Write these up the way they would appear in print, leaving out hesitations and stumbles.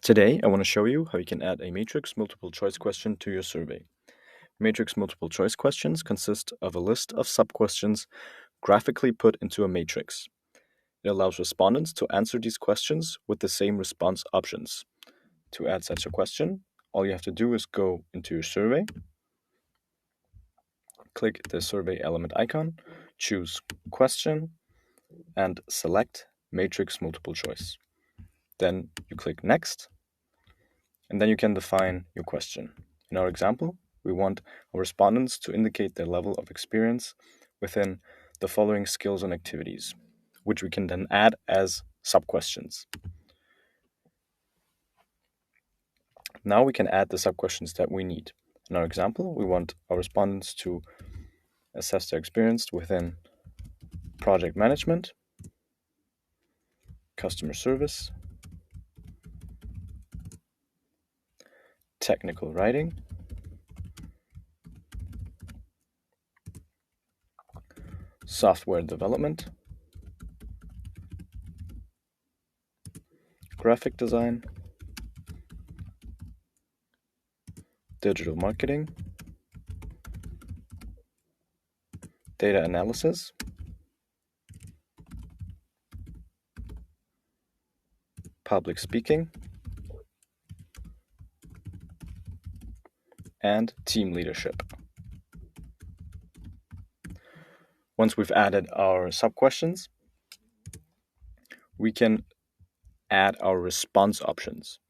Today, I want to show you how you can add a matrix multiple choice question to your survey. Matrix multiple choice questions consist of a list of sub-questions graphically put into a matrix. It allows respondents to answer these questions with the same response options. To add such a question, all you have to do is go into your survey, click the survey element icon, choose question, and select matrix multiple choice. Then you click next, and then you can define your question. In our example, we want our respondents to indicate their level of experience within the following skills and activities, which we can then add as sub-questions. Now we can add the sub-questions that we need. In our example, we want our respondents to assess their experience within project management, customer service, technical writing, software development, graphic design, digital marketing, data analysis, public speaking, and team leadership. Once we've added our sub-questions, we can add our response options.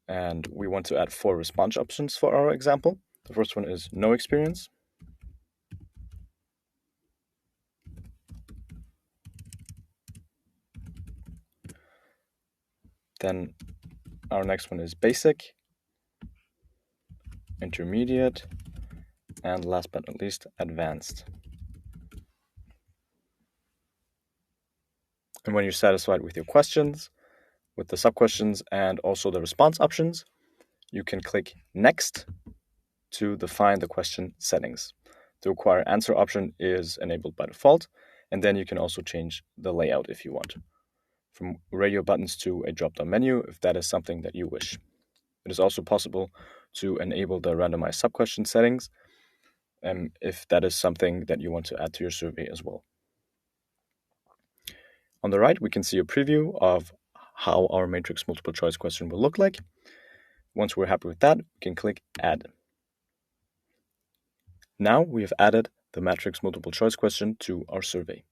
And we want to add 4 response options for our example. The first one is no experience. Then our next one is basic, intermediate, and last but not least, advanced. And when you're satisfied with your questions, with the sub-questions and also the response options, you can click Next to define the question settings. The require answer option is enabled by default, and then you can also change the layout if you want, from radio buttons to a drop-down menu if that is something that you wish. It is also possible to enable the randomized sub-question settings if that is something that you want to add to your survey as well. On the right, we can see a preview of how our matrix multiple choice question will look like. Once we're happy with that, we can click Add. Now we have added the matrix multiple choice question to our survey.